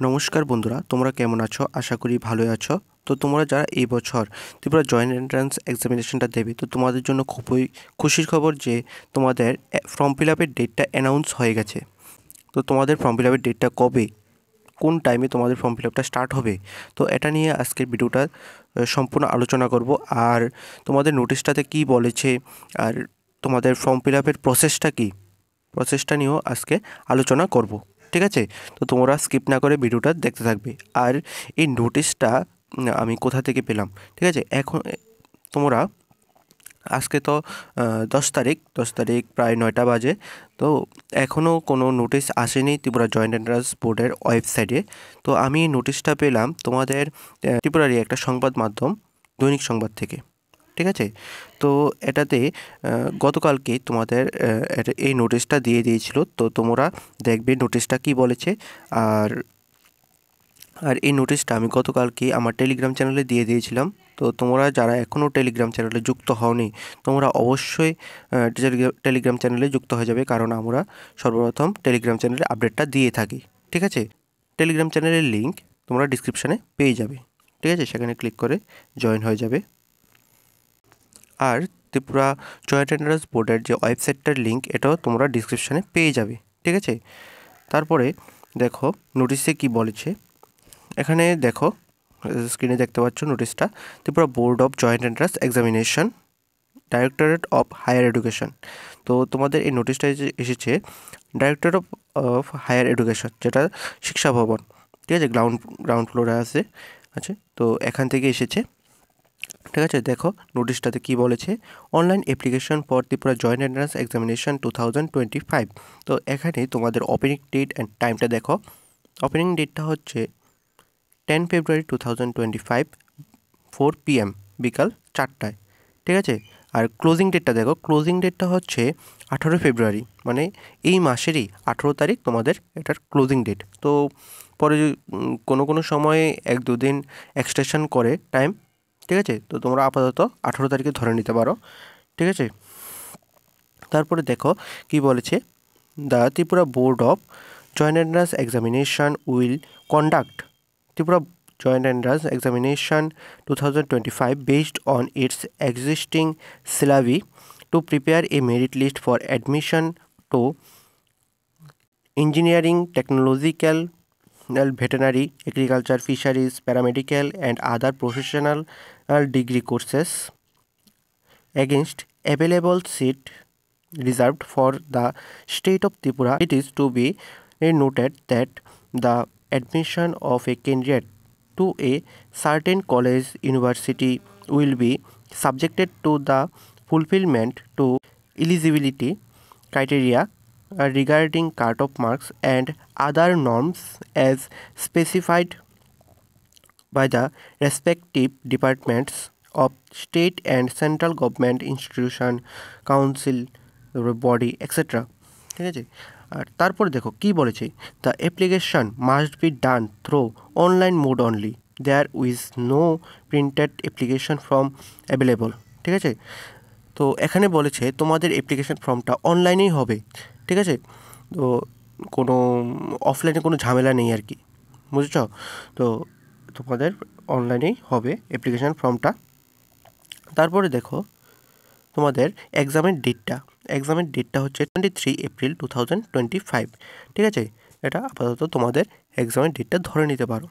নমস্কার বন্ধুরা, তোমরা কেমন আছো? আশা করি ভালোই আছো। তো তোমরা যারা এই বছর ত্রিপুরা জয়েন্ট এন্ট্রান্স এক্সামিনেশনটা দেবে, তো তোমাদের জন্য খুবই খুশির খবর যে তোমাদের ফর্ম ফিল আপের ডেটটা অ্যানাউন্স হয়ে গেছে। তো তোমাদের ফর্ম ফিল আপের ডেটটা কবে, কোন টাইমে তোমাদের ফর্ম ফিল আপটা স্টার্ট হবে, তো এটা নিয়ে আজকের ভিডিওটা সম্পূর্ণ আলোচনা করব। আর তোমাদের নোটিশটাতে কি বলেছে, আর তোমাদের ফর্ম ফিল আপের প্রসেসটা নিয়েও আজকে আলোচনা করব। ঠিক আছে? তো তোমরা স্কিপ না করে ভিডিওটা দেখতে থাকবে। আর এই নোটিশটা আমি কোথা থেকে পেলাম, ঠিক আছে? এখন তোমরা আজকে তো 10 তারিখ প্রায় 9টা বাজে। তো এখনও কোনো নোটিশ আসেনি ত্রিপুরা জয়েন্ট এন্ট্রান্স বোর্ডের ওয়েবসাইটে। তো আমি নোটিশটা পেলাম তোমাদের ত্রিপুরারই একটা সংবাদ মাধ্যম দৈনিক সংবাদ থেকে। ঠিক আছে? তো এটাতে গতকালকে তোমাদের এই নোটিশটা দিয়ে দিয়েছিল। তো তোমরা দেখবে নোটিশটা কি বলেছে। আর আর এই নোটিশটা আমি গতকালকে আমার টেলিগ্রাম চ্যানেলে দিয়ে দিয়েছিলাম। তো তোমরা যারা এখনও টেলিগ্রাম চ্যানেলে যুক্ত হওনি, তোমরা অবশ্যই টেলিগ্রাম চ্যানেলে যুক্ত হয়ে যাবে, কারণ আমরা সর্বপ্রথম টেলিগ্রাম চ্যানেলে আপডেটটা দিয়ে থাকি। ঠিক আছে? টেলিগ্রাম চ্যানেলের লিঙ্ক তোমরা ডিসক্রিপশানে পেয়ে যাবে। ঠিক আছে? সেখানে ক্লিক করে জয়েন হয়ে যাবে। আর ত্রিপুরা জয়েন্ট এন্ট্রান্স বোর্ডের যে ওয়েবসাইটটার লিঙ্ক, এটাও তোমরা ডিসক্রিপশানে পেয়ে যাবে। ঠিক আছে? তারপরে দেখো নোটিশে কি বলেছে। এখানে দেখো স্ক্রিনে দেখতে পাচ্ছ নোটিশটা, Tripura board of joint entrance examination, directorate of higher education. তো তোমাদের এই নোটিশটা এসেছে ডাইরেক্টরেট অফ হায়ার এডুকেশন, যেটা শিক্ষা ভবন। ঠিক আছে? গ্রাউন্ড ফ্লোরে আছে। আচ্ছা, তো এখান থেকে এসেছে। ঠিক আছে? দেখো নোটিশটাতে কি বলেছে, online application for Tripura joint entrance examination 2025। তো এখানে তোমাদের ওপেনিং ডেট অ্যান্ড টাইমটা দেখো। ওপেনিং ডেটটা হচ্ছে 10 ফেব্রুয়ারি 2025, 4 PM, বিকাল 4টায়। ঠিক আছে? আর ক্লোজিং ডেটটা দেখো, ক্লোজিং ডেটটা হচ্ছে 18 ফেব্রুয়ারি, মানে এই মাসেরই 18 তারিখ তোমাদের এটার ক্লোজিং ডেট। তো পরে কোনো সময়ে 1-2 দিন এক্সটেনশন করে টাইম। ঠিক আছে? তো তোমরা আপাতত 18 তারিখে ধরে নিতে পারো। ঠিক আছে? তারপরে দেখো কি বলেছে, the Tripura board of joint entrance examination will conduct Tripura joint entrance examination 2025 based on its existing syllabi to prepare a merit list for admission to engineering, technological, veterinary, agriculture, fisheries, paramedical and other professional degree courses against available seat reserved for the state of Tripura. It is to be noted that the admission of a candidate to a certain college university will be subjected to the fulfillment to eligibility criteria regarding cut-off marks and other norms as specified by the respective departments of state and central government institution, council, body, etc. ঠিক আছে? আর তারপরে দেখো কি বলেছে, the application must be done through online mode only, there is no printed application form available. ঠিক আছে? তো এখানে বলেছে তোমাদের অ্যাপ্লিকেশন ফর্মটা অনলাইনেই হবে। ঠিক আছে? তো কোনো অফলাইনে কোনো ঝামেলা নেই আর কি, বুঝেছ? তো তোমাদের অনলাইনেই হবে অ্যাপ্লিকেশান ফর্মটা। তারপরে দেখো তোমাদের এক্সামের ডেটটা হচ্ছে 23 এপ্রিল 2025। ঠিক আছে? এটা আপাতত তোমাদের এক্সামের ডেটটা ধরে নিতে পারো।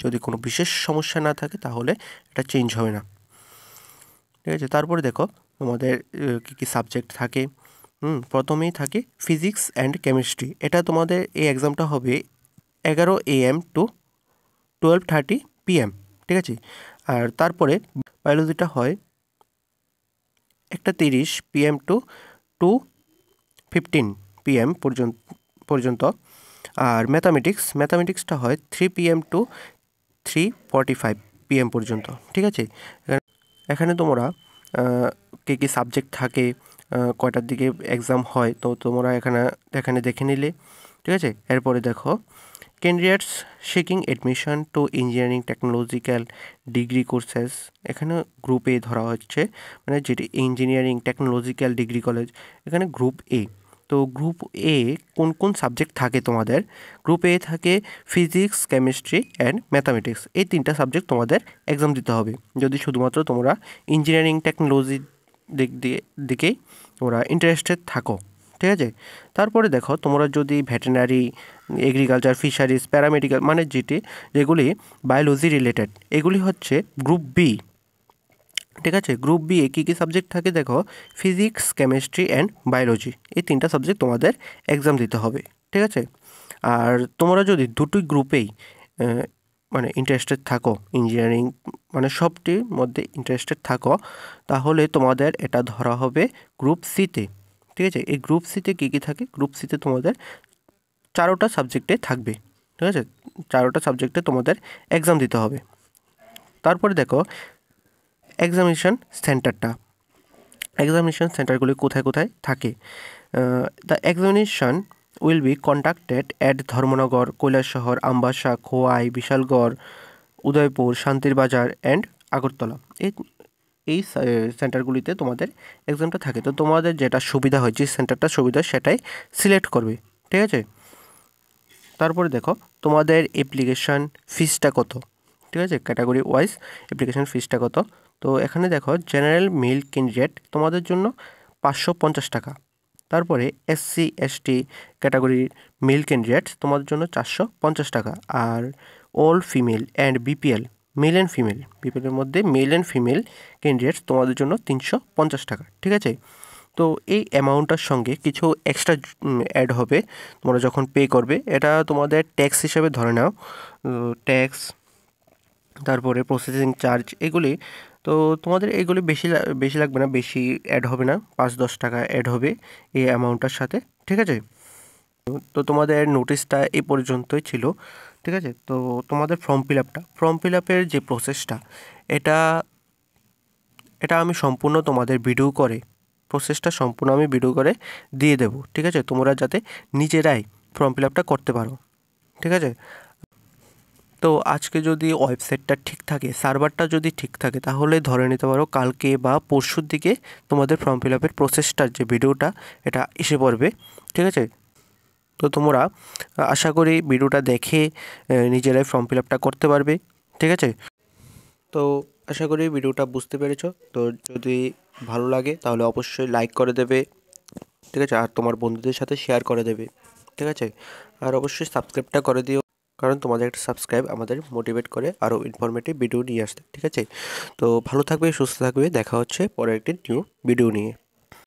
যদি কোনো বিশেষ সমস্যা না থাকে তাহলে এটা চেঞ্জ হবে না। ঠিক আছে? তারপরে দেখো তোমাদের কী কী সাবজেক্ট থাকে। প্রথমেই থাকে ফিজিক্স অ্যান্ড কেমিস্ট্রি। এটা তোমাদের এই এক্সামটা হবে 11 AM to 12:30 PM। ঠিক আছে? আর তারপরে বায়োলজিটা হয় 1:30 PM to 2:15 PM পর্যন্ত। আর ম্যাথামেটিক্সটা হয় 3 PM to 3:45 PM পর্যন্ত। ঠিক আছে? এখানে তোমরা কী কী সাবজেক্ট থাকে, কয়টার দিকে এক্সাম হয়, তো তোমরা এখানে দেখে নিলে। ঠিক আছে? এরপরে দেখো candidates seeking admission two engineering, technological degree courses. এখানে গ্রুপ এ ধরা হচ্ছে, মানে যেটি ইঞ্জিনিয়ারিং টেকনোলজিক্যাল ডিগ্রি কলেজ, এখানে গ্রুপ এ। তো গ্রুপ এ কোন কোন সাবজেক্ট থাকে তোমাদের? গ্রুপ এ থাকে ফিজিক্স, কেমিস্ট্রি অ্যান্ড ম্যাথামেটিক্স। এই তিনটা সাবজেক্ট তোমাদের এক্সাম দিতে হবে যদি শুধুমাত্র তোমরা ইঞ্জিনিয়ারিং টেকনোলজি দিকেই তোমরা ইন্টারেস্টেড থাকো, ঠিক আছে। তারপরে দেখো তোমরা যদি ভেটেরিনারি, এগ্রিকালচার, ফিশারিজ, প্যারামেডিক্যাল মানে যেগুলি বায়োলজি রিলেটেড, এগুলি হচ্ছে গ্রুপ বি, ঠিক আছে। Group B A key key subject থাকে দেখো, ফিজিক্স, কেমিস্ট্রি অ্যান্ড বায়োলজি, এই তিনটা সাবজেক্ট তোমাদের এক্সাম দিতে হবে, ঠিক আছে। আর তোমরা যদি দুটোই গ্রুপেই মানে ইন্টারেস্টেড থাকো, ইঞ্জিনিয়ারিং মানে সবটির মধ্যে ইন্টারেস্টেড থাকো, তাহলে তোমাদের এটা ধরা হবে গ্রুপ সিতে, ঠিক আছে। এই গ্রুপ সিতে কী কী থাকে? গ্রুপ সিতে তোমাদের 4টা সাবজেক্টে থাকবে, ঠিক আছে। 4টা সাবজেক্টে তোমাদের এক্সাম দিতে হবে। তারপরে দেখো এক্সামিনেশন সেন্টারগুলি কোথায় কোথায় থাকে। The examination will be conducted at Dharmanagar, Kailashahar, Ambassa, Khowai, Bishalgarh, Udaipur, শান্তির বাজার অ্যান্ড আগরতলা। এই সেন্টারগুলিতে তোমাদের এক্সামটা থাকে। তো তোমাদের যেটা সুবিধা হয়, যে সেন্টারটা সুবিধা সেটাই সিলেক্ট করবে, ঠিক আছে। তারপরে দেখো তোমাদের অ্যাপ্লিকেশান ফিসটা কত, ঠিক আছে, ক্যাটাগরি ওয়াইজ অ্যাপ্লিকেশান ফিসটা কত। তো এখানে দেখো জেনারেল মেল ক্যান্ডিডেট তোমাদের জন্য 550 টাকা। তারপরে SC ST ক্যাটাগরির মেল ক্যান্ডিডেট তোমাদের জন্য 450 টাকা। আর all female and BPL, male and female, BPL-এর মধ্যে মেল অ্যান্ড ফিমেল ক্যান্ডিডেটস তোমাদের জন্য 350 টাকা, ঠিক আছে। তো এই অ্যামাউন্টটার সঙ্গে কিছু এক্সট্রা অ্যাড হবে তোমরা যখন পে করবে। এটা তোমাদের ট্যাক্স হিসাবে ধরে নাও, ট্যাক্স, তারপরে প্রসেসিং চার্জ, এগুলি। তো তোমাদের এগুলি বেশি লাগবে না, বেশি অ্যাড হবে না, 5-10 টাকা অ্যাড হবে এই অ্যামাউন্টটার সাথে, ঠিক আছে। তো তোমাদের নোটিশটা এই পর্যন্তই ছিল, ঠিক আছে। তো তোমাদের ফর্ম ফিল আপের যে প্রসেসটা, এটা আমি সম্পূর্ণ তোমাদের প্রসেসটা সম্পূর্ণ আমি ভিডিও করে দিয়ে দেবো, ঠিক আছে। তোমরা যাতে নিজেরাই ফর্ম ফিল আপটা করতে পারো, ঠিক আছে। তো আজকে যদি ওয়েবসাইটটা ঠিক থাকে, সার্ভারটা যদি ঠিক থাকে, তাহলে ধরে নিতে পারো কালকে বা পরশুর দিকে তোমাদের ফর্ম ফিল আপের প্রসেসটার যে ভিডিওটা এটা এসে পড়বে, ঠিক আছে। তো তোমরা আশা করি ভিডিওটা দেখে নিজেরাই ফর্ম ফিল আপটা করতে পারবে, ঠিক আছে। তো আশা করি ভিডিওটা বুঝতে পেরেছো। তো যদি ভালো লাগে তাহলে অবশ্যই লাইক করে দেবে, ঠিক আছে। আর তোমার বন্ধুদের সাথে শেয়ার করে দেবে, ঠিক আছে। আর অবশ্যই সাবস্ক্রাইবটা করে দিও, কারণ তোমাদের একটা সাবস্ক্রাইব আমাদের মোটিভেট করে আরও ইনফরমেটিভ ভিডিও নিয়ে আসতে, ঠিক আছে। তো ভালো থাকবে, সুস্থ থাকবে, দেখা হচ্ছে পরের একটি নিউ ভিডিও নিয়ে।